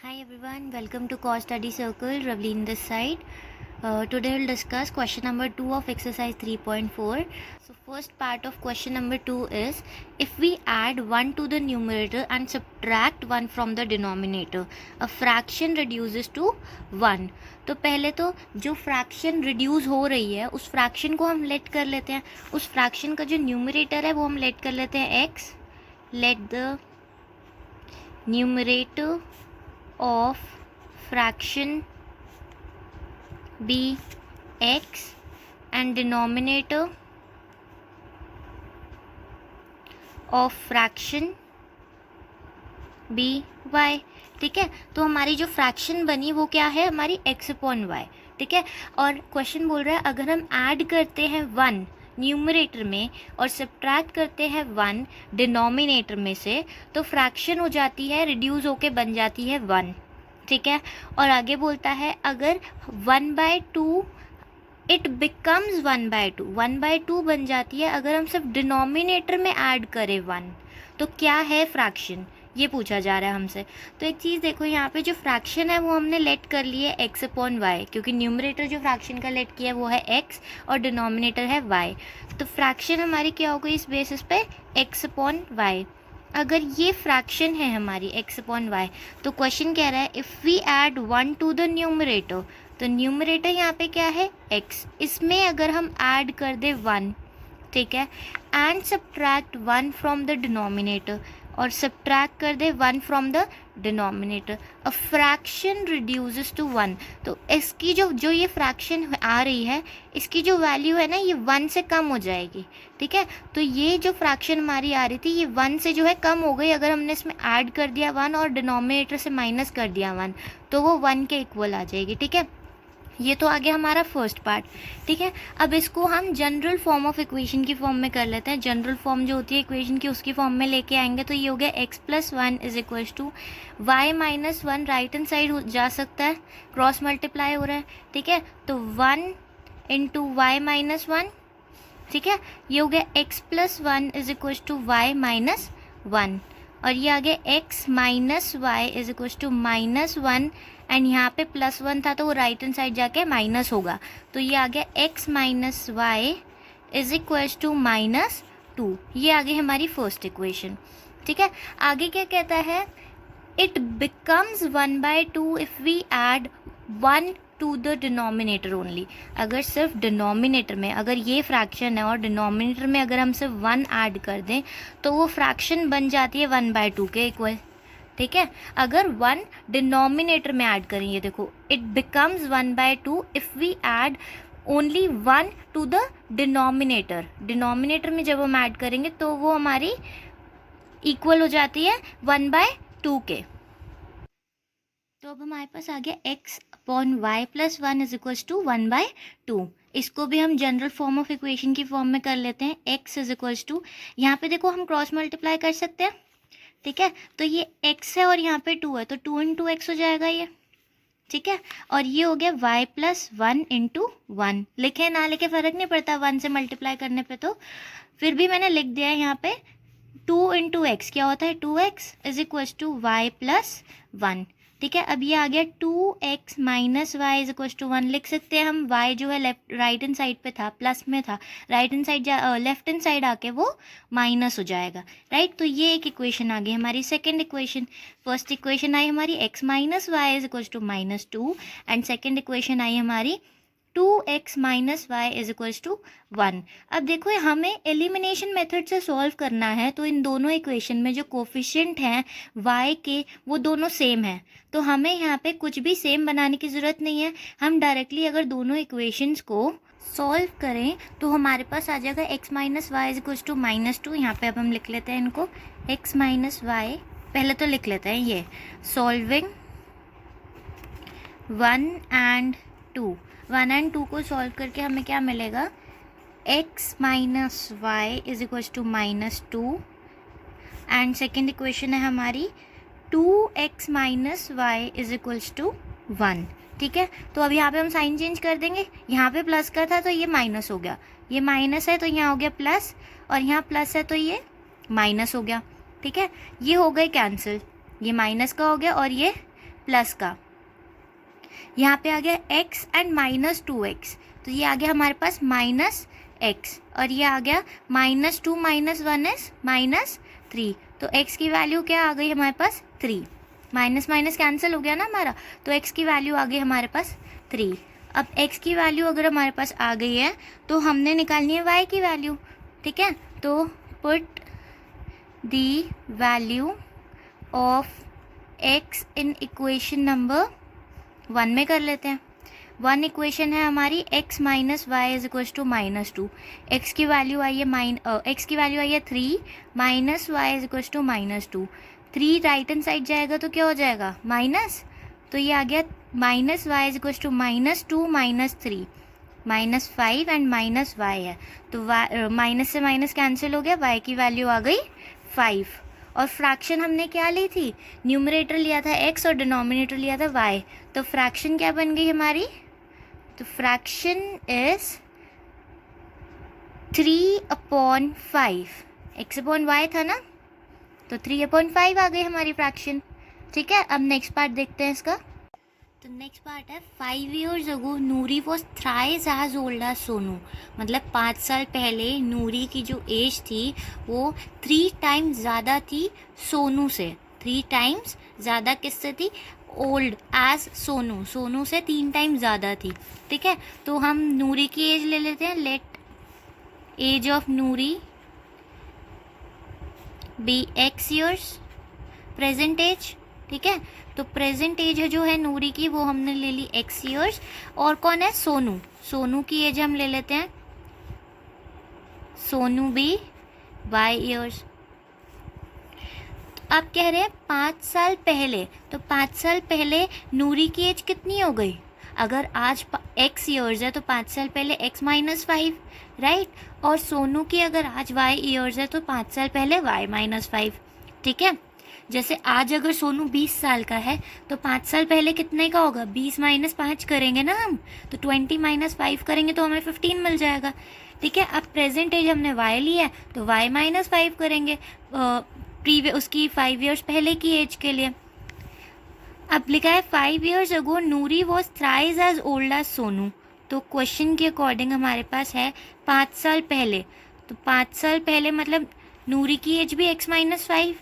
Hi everyone, welcome to Cause Study Circle. Ravleen this side. Today we'll discuss question number 2 of exercise 3.4. So first part of question number 2 is if we add 1 to the numerator and subtract 1 from the denominator, a fraction reduces to 1. तो पहले तो जो fraction reduce हो रही है उस fraction को हम लेट कर लेते हैं. उस फ्रैक्शन का जो न्यूमरेटर है वो हम लेट कर लेते हैं x. Let the numerator of fraction be x and denominator of fraction be y. ठीक है, तो हमारी जो फ्रैक्शन बनी वो क्या है, हमारी x अपॉन y. ठीक है, और क्वेश्चन बोल रहा है अगर हम ऐड करते हैं 1 न्यूमरेटर में और सब्ट्रैक्ट करते हैं 1 डिनोमिनेटर में से तो फ्रैक्शन हो जाती है, रिड्यूस होके बन जाती है 1. ठीक है, और आगे बोलता है अगर 1/2 इट बिकम्स 1/2, 1/2 बन जाती है अगर हम सिर्फ डिनोमिनेटर में ऐड करें 1. तो क्या है फ्रैक्शन, ये पूछा जा रहा है हमसे. तो एक चीज़ देखो, यहाँ पे जो फ्रैक्शन है वो हमने लेट कर ली है x अपॉन वाई, क्योंकि न्यूमरेटर जो फ्रैक्शन का लेट किया है वो है x और डिनोमिनेटर है y. तो फ्रैक्शन हमारी क्या हो गई इस बेसिस पे, x अपॉन वाई. अगर ये फ्रैक्शन है हमारी x अपॉन वाई, तो क्वेश्चन कह रहा है if we add 1 to the numerator, तो न्यूमरेटर यहाँ पे क्या है x, इसमें अगर हम ऐड कर दे 1, ठीक है, and subtract 1 from the denominator, और सब्ट्रैक्ट कर दे 1 from the denominator, a fraction reduces to 1. तो इसकी जो ये फ्रैक्शन आ रही है इसकी जो वैल्यू है ना ये 1 से कम हो जाएगी. ठीक है, तो ये जो फ्रैक्शन हमारी आ रही थी ये 1 से जो है कम हो गई अगर हमने इसमें ऐड कर दिया 1 और डिनोमिनेटर से माइनस कर दिया 1, तो वो 1 के इक्वल आ जाएगी. ठीक है, ये तो आ गया हमारा फर्स्ट पार्ट. ठीक है, अब इसको हम जनरल फॉर्म ऑफ इक्वेशन की फॉर्म में कर लेते हैं. जनरल फॉर्म जो होती है इक्वेशन की उसकी फॉर्म में लेके आएंगे तो ये हो गया x + 1 is equal to y - 1. Right hand side जा सकता है, क्रॉस मल्टीप्लाई हो रहा है. ठीक है, तो 1 × y - 1. ठीक है, ये हो गया x + 1 is equal to y - 1, और ये आ गया x - y is equal to -1, and यहाँ पे +1 था तो वो राइट हैंड साइड जाके माइनस होगा. तो ये आ गया x - y is equal to -2. ये आ गई हमारी फर्स्ट इक्वेशन. ठीक है, आगे क्या कहता है, it becomes 1/2 if we add 1 to the denominator only. अगर सिर्फ डिनोमिनेटर में अगर ये फ्रैक्शन है और डिनोमिनेटर में अगर हम सिर्फ 1 ऐड कर दें तो वो फ्रैक्शन बन जाती है 1/2 के इक्वल. ठीक है, अगर 1 डिनोमिनेटर में ऐड करेंगे, देखो it becomes 1/2 if we add only 1 to the denominator. Denominator में जब हम ऐड करेंगे तो वो हमारी इक्वल हो जाती है 1/2 के. तो अब हमारे पास आ गया x upon y + 1 is equal to 1/2. इसको भी हम जनरल फॉर्म ऑफ इक्वेशन की फॉर्म में कर लेते हैं. x इज इक्वल टू, यहाँ पे देखो हम क्रॉस मल्टीप्लाई कर सकते हैं. ठीक है, तो ये x है और यहाँ पे 2 है तो 2 × x हो जाएगा ये. ठीक है, और ये हो गया y + 1 × 1. लिखे ना लिखे फ़र्क नहीं पड़ता 1 से मल्टीप्लाई करने पे, तो फिर भी मैंने लिख दिया है यहाँ पे 2 × x. क्या होता है 2x is equal to y + 1. ठीक है, अब ये आ गया 2x - y is equal to 1. लिख सकते हैं हम y जो है राइट हैंड साइड पे था, प्लस में था, right hand side left hand side आके वो माइनस हो जाएगा. राइट, तो ये एक इक्वेशन आ गई हमारी. सेकंड इक्वेशन, फर्स्ट इक्वेशन आई हमारी x - y is equal to -2, and second equation आई हमारी 2x - y is equal to 1. अब देखो हमें एलिमिनेशन मेथड से सॉल्व करना है, तो इन दोनों इक्वेशन में जो कोफिशिएंट हैं y के वो दोनों सेम हैं, तो हमें यहाँ पे कुछ भी सेम बनाने की ज़रूरत नहीं है. हम डायरेक्टली अगर दोनों इक्वेशंस को सॉल्व करें तो हमारे पास आ जाएगा x - y is equal to -2. यहाँ पे अब हम लिख लेते हैं इनको x - y, पहले तो लिख लेते हैं ये सॉल्विंग 1 and 2. 1 and 2 को सॉल्व करके हमें क्या मिलेगा, x - y is equal to -2, and second equation है हमारी 2x - y is equal to 1. ठीक है, तो अब यहाँ पे हम साइन चेंज कर देंगे. यहाँ पे प्लस का था तो ये माइनस हो गया, ये माइनस है तो यहाँ हो गया प्लस, और यहाँ प्लस है तो ये माइनस हो गया. ठीक है, ये हो गए कैंसिल, ये माइनस का हो गया और ये प्लस का, यहाँ पे आ गया x एंड -2x, तो ये आ गया हमारे पास -x, और ये आ गया -2 - 1 इज -3, तो x की वैल्यू क्या आ गई हमारे पास 3, माइनस माइनस कैंसिल हो गया ना हमारा, तो x की वैल्यू आ गई हमारे पास 3। अब x की वैल्यू अगर हमारे पास आ गई है तो हमने निकालनी है y की वैल्यू, ठीक है। तो put the value of x in equation number 1 में कर लेते हैं। 1 इक्वेशन है हमारी x - y is equal to -2, x की वैल्यू आई है 3 minus y is equal to -2, 3 right hand side जाएगा तो क्या हो जाएगा माइनस, तो ये आ गया minus y is equal to -2 - 3 -5 and minus y है, तो माइनस से माइनस कैंसिल हो गया, y की वैल्यू आ गई 5। और फ्रैक्शन हमने क्या ली थी, न्यूमरेटर लिया था x और डिनोमिनेटर लिया था y, तो फ्रैक्शन क्या बन गई हमारी, तो फ्रैक्शन इज 3/5, x/y था ना, तो 3/5 आ गई हमारी फ्रैक्शन, ठीक है। अब नेक्स्ट पार्ट देखते हैं इसका। तो नेक्स्ट पार्ट है 5 years ago Noori was thrice as old as Sonu, मतलब 5 साल पहले नूरी की जो एज थी वो 3 टाइम्स ज़्यादा थी सोनू से, 3 टाइम्स ज़्यादा किससे थी, ओल्ड एज सोनू, सोनू से 3 टाइम्स ज़्यादा थी, ठीक है। तो हम नूरी की एज ले लेते हैं, let age of Noori be x years, present age, ठीक है। तो प्रेजेंट एज जो है नूरी की वो हमने ले ली x years, और कौन है सोनू, सोनू की एज हम ले लेते हैं, सोनू भी y years। आप कह रहे हैं 5 साल पहले, तो 5 साल पहले नूरी की एज कितनी हो गई, अगर आज x years है तो 5 साल पहले x - 5, राइट, और सोनू की अगर आज y years है तो 5 साल पहले y - 5, ठीक है। जैसे आज अगर सोनू 20 साल का है तो 5 साल पहले कितने का होगा, 20 - 5 करेंगे ना हम, तो 20 - 5 करेंगे तो हमें 15 मिल जाएगा, ठीक है। अब प्रेजेंट एज हमने y लिया है तो y - 5 करेंगे उसकी 5 years पहले की एज के लिए। अब लिखा है 5 years ago Noori was thrice as old as Sonu, तो क्वेश्चन के अकॉर्डिंग हमारे पास है 5 साल पहले, तो 5 साल पहले मतलब नूरी की एज भी x - 5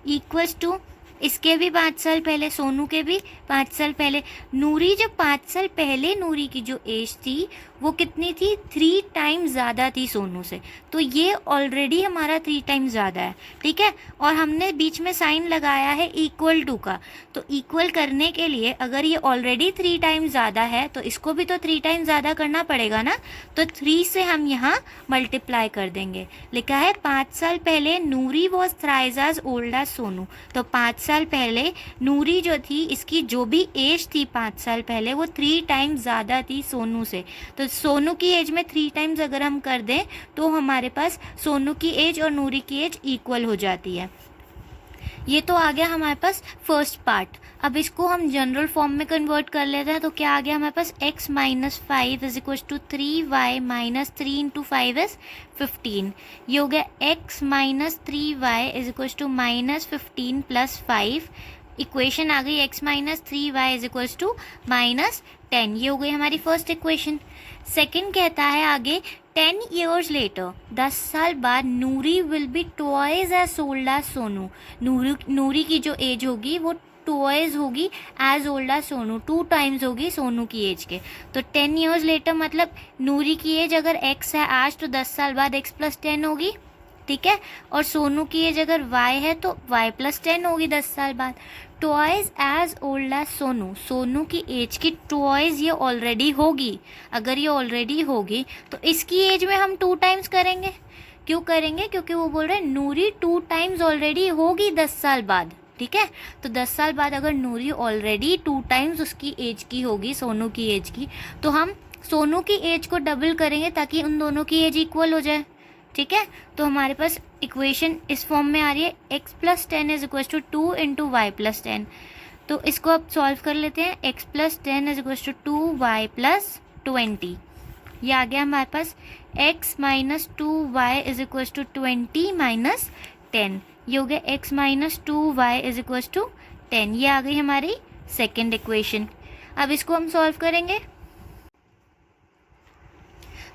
इक्वल्स टू इसके भी 5 साल पहले, सोनू के भी 5 साल पहले। नूरी जो 5 साल पहले नूरी की जो एज थी वो कितनी थी, 3 टाइम्स ज़्यादा थी सोनू से, तो ये ऑलरेडी हमारा 3 टाइम्स ज़्यादा है, ठीक है। और हमने बीच में साइन लगाया है इक्वल टू का, तो इक्वल करने के लिए अगर ये ऑलरेडी 3 टाइम्स ज़्यादा है तो इसको भी तो 3 टाइम्स ज़्यादा करना पड़ेगा ना, तो 3 से हम यहाँ मल्टीप्लाई कर देंगे। लिखा है 5 साल पहले Noori was thrice as old as Sonu, तो 5 साल पहले नूरी जो थी इसकी जो भी एज थी 5 साल पहले वो 3 टाइम्स ज़्यादा थी सोनू से, तो सोनू की एज में 3 टाइम्स अगर हम कर दें तो हमारे पास सोनू की एज और नूरी की एज इक्वल हो जाती है। ये तो आ गया हमारे पास फर्स्ट पार्ट। अब इसको हम जनरल फॉर्म में कन्वर्ट कर लेते हैं, तो क्या आ गया हमारे पास x - 5 is equal to 3y - 3 into 5 is 15। ये हो गया x - 3y is equal to -15 + 5, equation आ गई x - 3y is equal to -10। ये हो गई हमारी फर्स्ट इक्वेशन। सेकंड कहता है आगे 10 years later, 10 साल बाद Noori will be twice as old as Sonu, Noori की जो एज होगी वो ट्वाइस होगी as old as Sonu, 2 times होगी सोनू की एज के। तो 10 years later मतलब नूरी की एज अगर x है आज तो 10 साल बाद x + 10 होगी, ठीक है। और सोनू की एज अगर y है तो y + 10 होगी 10 साल बाद। Twice as old as Sonu, Sonu की एज की ट्वाइस ये ऑलरेडी होगी, अगर ये ऑलरेडी होगी तो इसकी एज में हम 2 टाइम्स करेंगे। क्यों करेंगे, क्योंकि वो बोल रहे हैं नूरी 2 टाइम्स ऑलरेडी होगी 10 साल बाद, ठीक है। तो 10 साल बाद अगर नूरी ऑलरेडी 2 टाइम्स उसकी एज की होगी सोनू की एज की, तो हम सोनू की एज को डबल करेंगे ताकि उन दोनों की एज इक्वल हो जाए, ठीक है। तो हमारे पास इक्वेशन इस फॉर्म में आ रही है x + 10 is equal to 2 into y + 10। तो इसको अब सॉल्व कर लेते हैं, x + 10 is equal to 2y + 20। ये आ गया हमारे पास x - 2y is equal to 20 - 10। ये हो गया x - 2y is equal to 10। ये आ गई हमारी सेकेंड इक्वेशन। अब इसको हम सॉल्व करेंगे।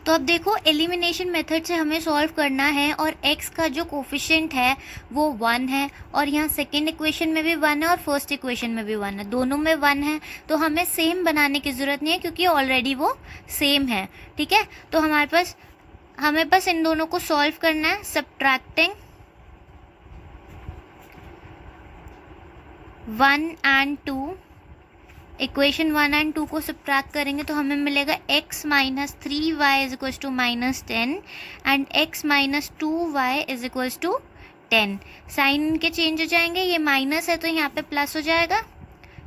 तो अब देखो एलिमिनेशन मेथड से हमें सॉल्व करना है और x का जो कोफिशिएंट है वो 1 है और यहाँ सेकेंड इक्वेशन में भी 1 है और फर्स्ट इक्वेशन में भी 1 है, दोनों में 1 है। तो हमें सेम बनाने की ज़रूरत नहीं है क्योंकि ऑलरेडी वो सेम है। ठीक है, तो हमें बस इन दोनों को सॉल्व करना है। सब्ट्रैक्टिंग 1 and 2, इक्वेशन 1 and 2 को सब्ट्रैक्ट करेंगे तो हमें मिलेगा x minus 3y is equals to -10 and x minus 2y is equals to 10। Sign इनके चेंज हो जाएंगे, ये माइनस है तो यहाँ पे प्लस हो जाएगा।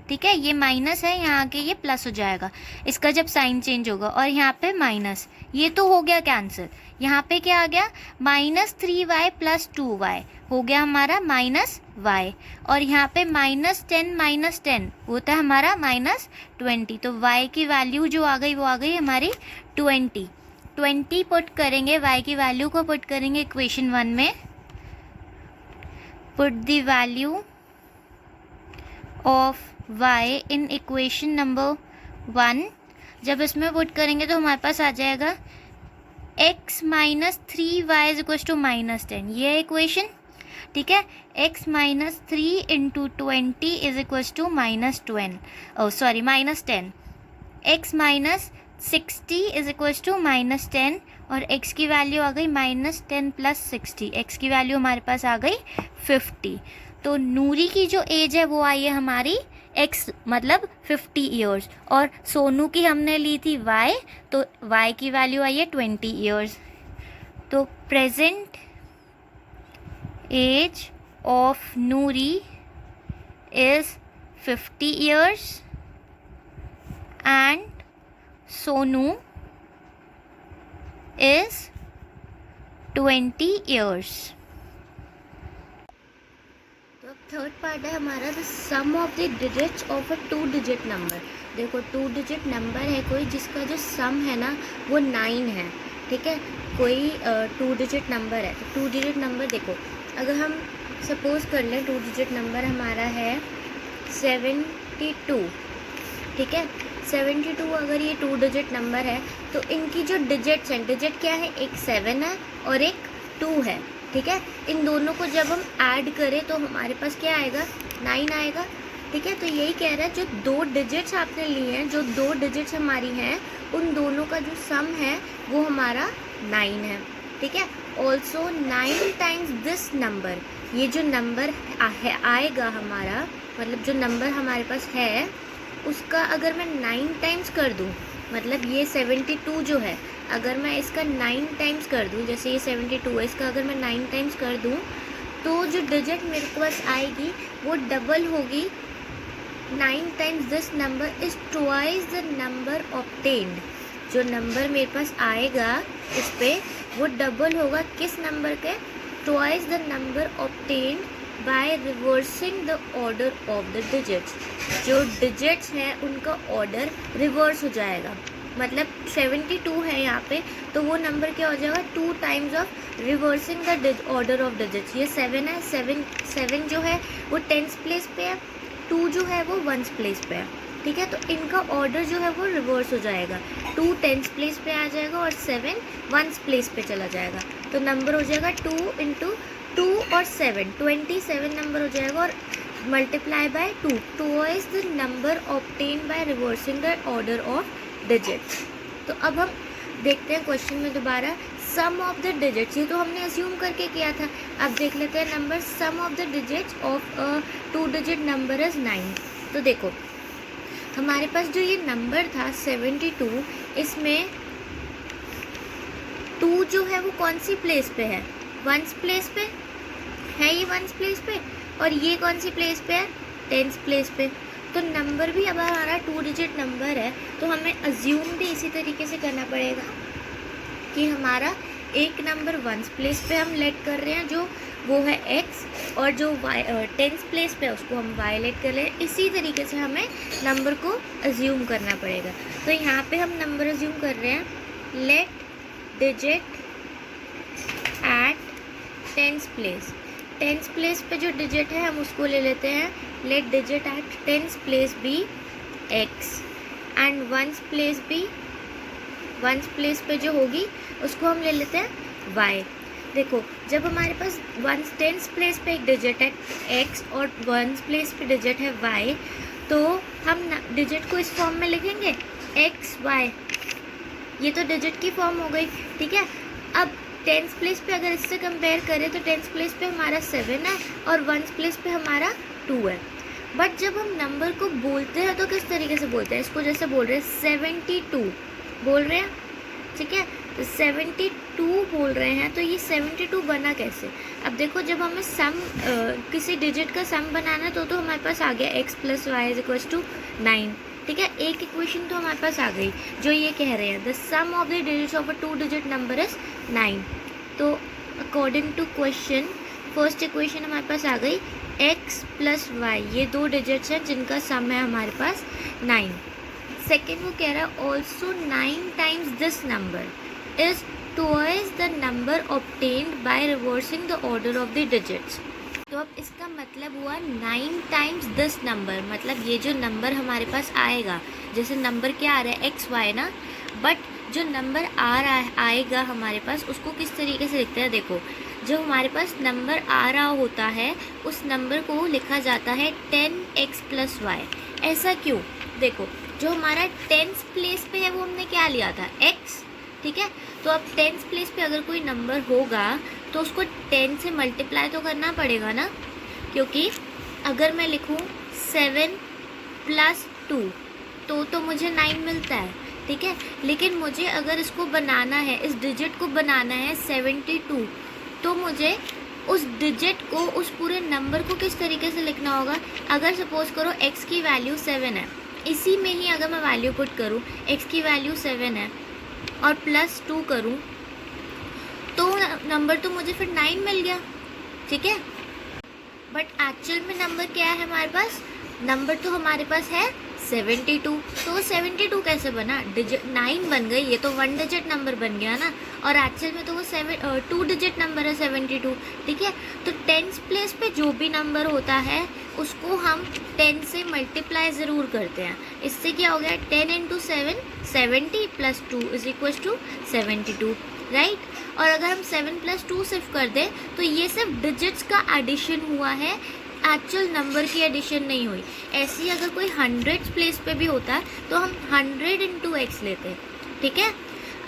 ठीक है, ये माइनस है, यहाँ आके ये प्लस हो जाएगा इसका जब साइन चेंज होगा, और यहाँ पे माइनस, ये तो हो गया कैंसिल। यहाँ पे क्या आ गया, -3y प्लस 2y हो गया हमारा -y, और यहाँ पे -10 होता है हमारा -20। तो y की वैल्यू जो आ गई वो आ गई हमारी 20 पुट करेंगे, y की वैल्यू को पुट करेंगे इक्वेशन 1 में। Put the value of y in equation number 1। जब इसमें पुट करेंगे तो हमारे पास आ जाएगा x minus 3y is equal to -10, ये इक्वेशन। ठीक है, x minus 3 into 20 is equal to -10, x minus 60 is equal to -10 और x की वैल्यू आ गई -10 प्लस 60, x की वैल्यू हमारे पास आ गई 50। तो नूरी की जो एज है वो आई है हमारी x मतलब 50 ईयर्स, और सोनू की हमने ली थी y, तो y की वैल्यू आई है 20 ईयर्स। तो present age of Noori is 50 years and Sonu is 20 years. Third part है हमारा the sum of the digits of a 2 digit number. देखो 2 डिजिट नंबर है कोई जिसका जो सम है ना वो 9 है। ठीक है, कोई 2 डिजिट नंबर है, तो 2 डिजिट नंबर देखो, अगर हम सपोज कर लें 2 डिजिट नंबर हमारा है 72। ठीक है, 72 अगर ये 2 डिजिट नंबर है तो इनकी जो डिजिट्स हैं, डिजिट क्या है, एक 7 है और एक 2 है। ठीक है, इन दोनों को जब हम ऐड करें तो हमारे पास क्या आएगा, 9 आएगा। ठीक है, तो यही कह रहा है जो 2 डिजिट्स आपने लिए हैं, जो 2 डिजिट्स हमारी हैं, उन दोनों का जो सम है वो हमारा 9 है। ठीक है, ऑल्सो 9 टाइम्स दिस नंबर, ये जो नंबर आएगा हमारा, मतलब जो नंबर हमारे पास है उसका अगर मैं 9 टाइम्स कर दूँ, मतलब ये 72 जो है अगर मैं इसका 9 टाइम्स कर दूँ, जैसे ये 72 है, इसका अगर मैं 9 टाइम्स कर दूँ तो जो डिजिट मेरे पास आएगी वो डबल होगी। 9 times this number is twice the number obtained. जो नंबर मेरे पास आएगा इस पे वो डबल होगा किस नंबर के, twice the number obtained by reversing the order of the digits. जो डिजिट्स हैं उनका ऑर्डर रिवर्स हो जाएगा, मतलब 72 है यहाँ पे, तो वो नंबर क्या हो जाएगा, 2 times of reversing the order of digits. ये 7 है, 7 जो है वो 10th प्लेस पे है, 2 जो है वो 1st प्लेस पे है। ठीक है, तो इनका ऑर्डर जो है वो रिवर्स हो जाएगा, 2 10th प्लेस पे आ जाएगा और 7 1st प्लेस पे चला जाएगा। तो नंबर हो जाएगा 2 इंटू 2 और 7, 27 नंबर हो जाएगा, और multiply by 2, towards the number obtain by reversing the order of digits. तो अब हम देखते हैं क्वेश्चन में दोबारा सम ऑफ द डिजिट्स, ये तो हमने अस्यूम करके किया था। अब देख लेते हैं number sum of the digits of 2 digit number is 9। तो देखो हमारे पास जो ये नंबर था 72, इसमें 2 जो है वो कौन सी प्लेस पे है, 1st प्लेस पे है, ये 1st प्लेस पे, और ये कौन सी प्लेस पे है, 10th प्लेस पे। तो नंबर भी अब हमारा 2 डिजिट नंबर है, तो हमें अज्यूम भी इसी तरीके से करना पड़ेगा कि हमारा एक नंबर 1st प्लेस पे हम लेट कर रहे हैं जो वो है x, और जो 10th प्लेस पे उसको हम y लेट कर रहे हैं। इसी तरीके से हमें नंबर को अज्यूम करना पड़ेगा। तो यहाँ पे हम नंबर अज्यूम कर रहे हैं, let digit at 10th place. Tens place पे जो डिजिट है हम उसको ले लेते हैं, let digit at tens place be x and ones place पे जो होगी उसको हम ले लेते हैं वाई। देखो जब हमारे पास वंस टेंस प्लेस पे एक डिजिट है एक्स और वंस प्लेस पे डिजिट है वाई, तो हम डिजिट को इस फॉर्म में लिखेंगे एक्स वाई, ये तो डिजिट की फॉर्म हो गई, ठीक है। अब टेंस प्लेस पे अगर इससे कंपेयर करें तो टेंस प्लेस पे हमारा 7 है और वंस प्लेस पे हमारा 2 है। बट जब हम नंबर को बोलते हैं तो किस तरीके से बोलते हैं, इसको जैसे बोल रहे हैं 72 बोल रहे हैं, ठीक है। तो 72 बोल रहे हैं, तो ये 72 बना कैसे? अब देखो जब हमें सम किसी डिजिट का सम बनाना है तो हमारे पास आ गया x plus y is equals to 9, ठीक है। एक इक्वेशन तो हमारे पास आ गई जो ये कह रहे हैं the sum of the digits of a 2 digit number is 9। तो according to question first equation हमारे पास आ गई x प्लस वाई, ये 2 डिजिट्स हैं जिनका सम है हमारे पास 9। सेकेंड वो कह रहा है also 9 times this number is twice the number obtained by reversing the order of the digits. तो अब इसका मतलब हुआ 9 टाइम्स दिस नंबर, मतलब ये जो नंबर हमारे पास आएगा, जैसे नंबर क्या आ रहा है एक्स वाई ना, बट जो नंबर आ रहा है आएगा हमारे पास उसको किस तरीके से लिखते हैं, देखो जो हमारे पास नंबर आ रहा होता है उस नंबर को लिखा जाता है 10x प्लस वाई। ऐसा क्यों? देखो जो हमारा टेंस प्लेस पे है वो हमने क्या लिया था x, ठीक है। तो अब टेंस प्लेस पे अगर कोई नंबर होगा तो उसको 10 से मल्टीप्लाई तो करना पड़ेगा ना, क्योंकि अगर मैं लिखूँ 7 प्लस 2 तो मुझे 9 मिलता है, ठीक है। लेकिन मुझे अगर इसको बनाना है, इस डिजिट को बनाना है 72, तो मुझे उस डिजिट को, उस पूरे नंबर को किस तरीके से लिखना होगा। अगर सपोज करो x की वैल्यू 7 है, इसी में ही अगर मैं वैल्यू पुट करूँ x की वैल्यू 7 है और प्लस 2 करूँ तो नंबर तो मुझे फिर 9 मिल गया, ठीक है। बट एक्चुअल में नंबर क्या है हमारे पास, नंबर तो हमारे पास है 72, तो 72 कैसे बना, डिजिट 9 बन गई, ये तो 1 डिजिट नंबर बन गया ना, और एक्चुअल में तो वो 2 डिजिट नंबर है 72, ठीक है। तो टेंस प्लेस पे जो भी नंबर होता है उसको हम 10 से मल्टीप्लाई ज़रूर करते हैं। इससे क्या हो गया 10 into 7 70 plus 2 is equal to 72, right. और अगर हम 7 प्लस 2 सिर्फ कर दें तो ये सिर्फ डिजिट्स का एडिशन हुआ है, एक्चुअल नंबर की एडिशन नहीं हुई। ऐसे ही अगर कोई 100 प्लेस पे भी होता है तो हम 100 इंटू एक्स लेते हैं, ठीक है।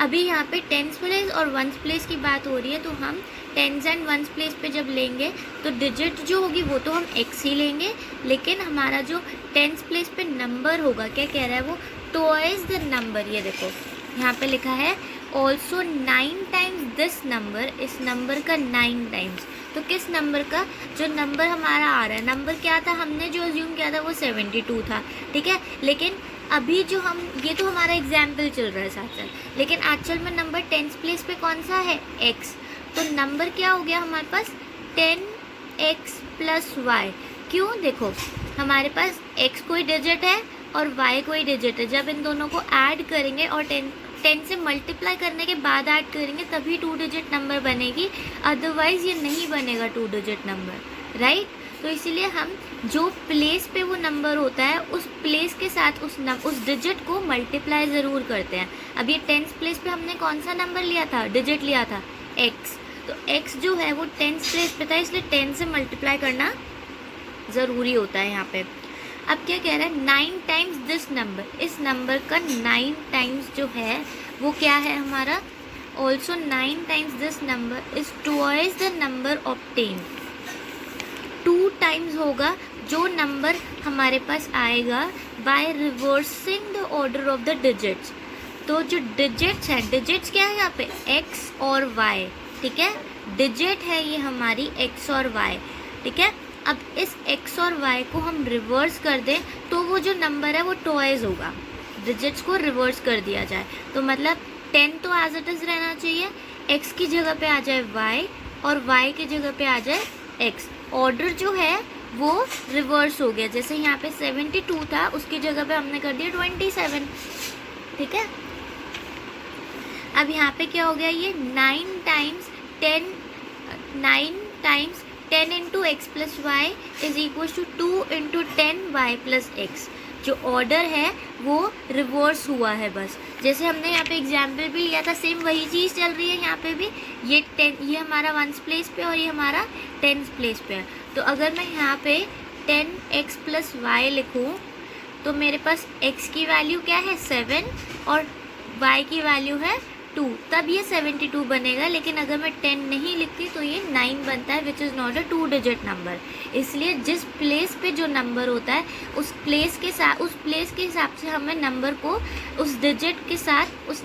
अभी यहाँ पे टेंस प्लेस और वंस प्लेस की बात हो रही है, तो हम टेंस एंड वंस प्लेस पे जब लेंगे तो डिजिट जो होगी वो तो हम एक्स ही लेंगे, लेकिन हमारा जो टेंस प्लेस पे नंबर होगा क्या कह रहा है वो ट्वाइस द नंबर। ये देखो यहाँ पे लिखा है ऑल्सो 9 टाइम्स दिस नंबर, इस नंबर का 9 टाइम्स। तो किस नंबर का, जो नंबर हमारा आ रहा है, नंबर क्या था, हमने जो अज्यूम किया था वो 72 था, ठीक है। लेकिन अभी जो हम, ये तो हमारा एग्जाम्पल चल रहा है साथ साथ, लेकिन एक्चुअल में नंबर टेंस प्लेस पे कौन सा है x, तो नंबर क्या हो गया हमारे पास 10x प्लस वाई। क्यों, देखो हमारे पास x कोई डिजिट है और y कोई डिजिट है, जब इन दोनों को ऐड करेंगे और 10 से मल्टीप्लाई करने के बाद ऐड करेंगे तभी 2 डिजिट नंबर बनेगी, अदरवाइज़ ये नहीं बनेगा 2 डिजिट नंबर, राइट। तो इसीलिए हम जो प्लेस पे वो नंबर होता है उस प्लेस के साथ उस डिजिट को मल्टीप्लाई ज़रूर करते हैं। अब ये टेंस प्लेस पे हमने कौन सा नंबर लिया था, डिजिट लिया था x, तो x जो है वो टेंस प्लेस पे था, इसलिए 10 से मल्टीप्लाई करना ज़रूरी होता है यहाँ पे। अब क्या कह रहा है 9 टाइम्स दिस नंबर, इस नंबर का 9 टाइम्स जो है वो क्या है हमारा, also 9 times this number is twice the number obtain. 2 times होगा जो नंबर हमारे पास आएगा by reversing the order of the digits. तो जो डिजिट्स है, डिजिट्स क्या है यहाँ पे x और y, ठीक है। डिजिट है ये हमारी x और y, ठीक है। अब इस x और y को हम रिवर्स कर दें तो वो जो नंबर है वो ट्वाइस होगा, डिजिट्स को रिवर्स कर दिया जाए तो मतलब 10 तो एज इट इज़ रहना चाहिए, x की जगह पे आ जाए y और y की जगह पे आ जाए x। ऑर्डर जो है वो रिवर्स हो गया, जैसे यहाँ पे 72 था उसकी जगह पे हमने कर दिया 27, ठीक है। अब यहाँ पे क्या हो गया, ये 9 times 10 into x plus y is equal to 2 into 10 y plus x. जो ऑर्डर है वो रिवर्स हुआ है बस। जैसे हमने यहाँ पे एग्जाम्पल भी लिया था, सेम वही चीज़ चल रही है यहाँ पे भी। ये हमारा 1s प्लेस पे और ये हमारा 10s प्लेस पे है। तो अगर मैं यहाँ पे 10x प्लस वाई लिखूँ तो मेरे पास x की वैल्यू क्या है 7 और y की वैल्यू है 2, तब ये 72 बनेगा। लेकिन अगर मैं 10 नहीं लिखती तो ये 9 बनता है, which is not a 2 digit number. इसलिए जिस प्लेस पे जो नंबर होता है उस प्लेस के हिसाब से हमें नंबर को उस डिजिट के साथ उस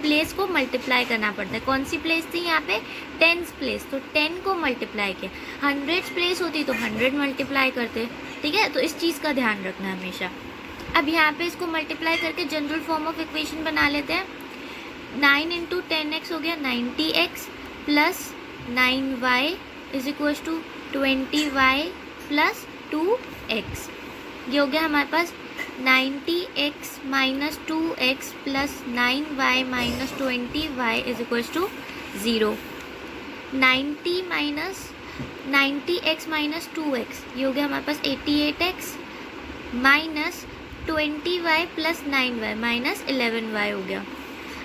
प्लेस को मल्टीप्लाई करना पड़ता है। कौन सी प्लेस थी यहाँ पे 10s प्लेस, तो 10 को मल्टीप्लाई किया। 100s प्लेस होती तो 100 मल्टीप्लाई करते, ठीक है। तो इस चीज़ का ध्यान रखना हमेशा। अब यहाँ पे इसको मल्टीप्लाई करके जनरल फॉर्म ऑफ इक्वेशन बना लेते हैं। 9 इंटू 10x हो गया 90x plus 9y is equal to 20y plus 2x। ये हो गया हमारे पास 90x minus 2x plus 9y minus 20y is equal to 0। 90x minus 2x, ये हो गया हमारे पास 88x minus 20y plus 9y minus 11y हो गया।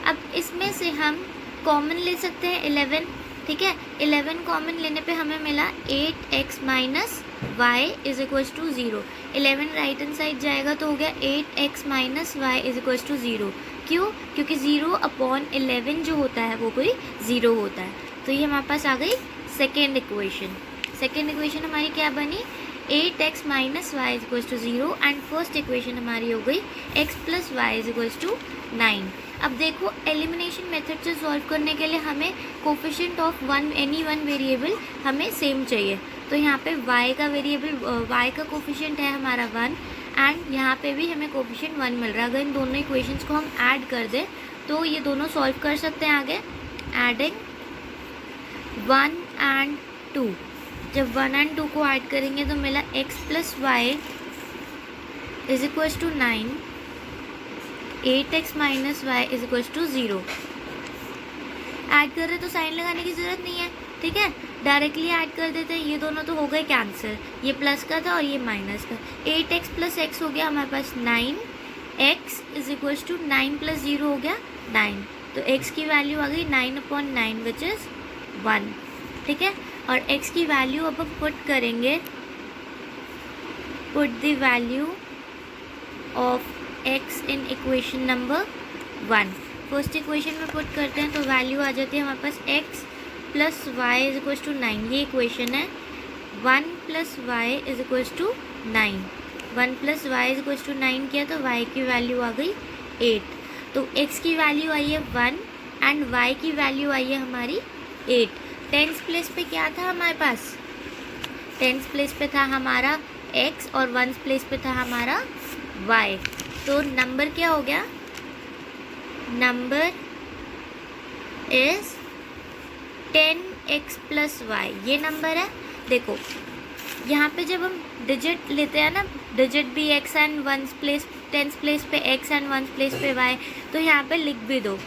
अब इसमें से हम कॉमन ले सकते हैं 11, ठीक है। 11 कॉमन लेने पे हमें मिला 8x minus y is equal to 0। 11 right hand side जाएगा तो हो गया 8x minus y is equal to 0। क्यों? क्योंकि 0/11 जो होता है वो कोई 0 होता है। तो ये हमारे पास आ गई सेकेंड इक्वेशन। सेकेंड इक्वेशन हमारी क्या बनी 8x minus y is equal to 0 and first equation हमारी हो गई x plus y is equal to 9। अब देखो एलिमिनेशन मेथड से सॉल्व करने के लिए हमें coefficient of any one variable हमें सेम चाहिए। तो यहाँ पे y का कोफिशिएंट है हमारा 1 एंड यहाँ पे भी हमें कोफिशिएंट 1 मिल रहा है। अगर इन दोनों इक्वेशंस को हम ऐड कर दें तो ये दोनों सॉल्व कर सकते हैं आगे। एडिंग 1 एंड 2, जब 1 एंड 2 को ऐड करेंगे तो मिला x plus y is equal to 9, 8x minus y is equal to 0। Add कर रहे तो साइन लगाने की ज़रूरत नहीं है, ठीक है, डायरेक्टली ऐड कर देते हैं। ये दोनों तो हो गए कैंसिल, ये प्लस का था और ये माइनस का। 8x प्लस x हो गया हमारे पास 9x is equal to 9 plus 0 हो गया 9। तो x की वैल्यू आ गई 9/9 विच इज़ 1, ठीक है। और x की वैल्यू अब हम पुट करेंगे, put the value of x in equation number 1। First equation में पुट करते हैं तो वैल्यू आ जाती है हमारे पास x plus y is equal to 9। ये इक्वेशन है 1 plus y is equal to 9। 1 plus y is equal to 9 किया तो y की वैल्यू आ गई 8। तो x की वैल्यू आई है 1 एंड y की वैल्यू आई है हमारी 8। 10s प्लेस पे क्या था हमारे पास 10s प्लेस पे था हमारा x और 1s प्लेस पे था हमारा y। तो नंबर क्या हो गया, number is 10x plus y, ये नंबर है। देखो यहाँ पे जब हम डिजिट लेते हैं ना, डिजिट भी x and 1s place 10s place पे x एंड 1s प्लेस पे y, तो यहाँ पे लिख भी दो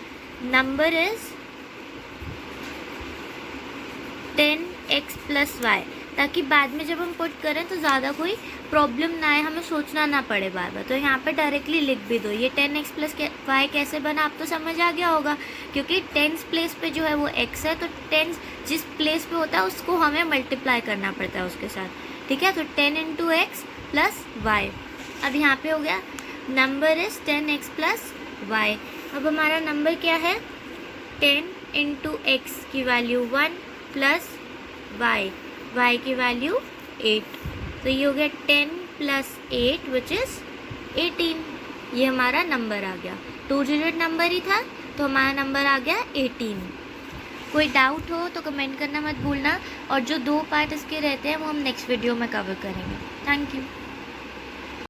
number is 10x plus Y, ताकि बाद में जब हम पुट करें तो ज़्यादा कोई प्रॉब्लम ना आए, हमें सोचना ना पड़े बार बार। तो यहाँ पे डायरेक्टली लिख भी दो। ये 10x प्लस वाई कैसे बना आप तो समझ आ गया होगा, क्योंकि 10s प्लेस पे जो है वो x है, तो 10 जिस प्लेस पे होता है उसको हमें मल्टीप्लाई करना पड़ता है उसके साथ, ठीक है। तो 10 इंटू एक्स प्लस वाई। अब यहाँ पे हो गया number is 10x plus Y. अब हमारा नंबर क्या है 10 इंटू एक्स की वैल्यू 1 प्लस y की वैल्यू 8। तो ये हो गया 10 प्लस 8 विच इज़ 18। ये हमारा नंबर आ गया, 2 डिजिट नंबर ही था तो हमारा नंबर आ गया 18। कोई डाउट हो तो कमेंट करना मत भूलना, और जो 2 पार्ट इसके रहते हैं वो हम नेक्स्ट वीडियो में कवर करेंगे। Thank you.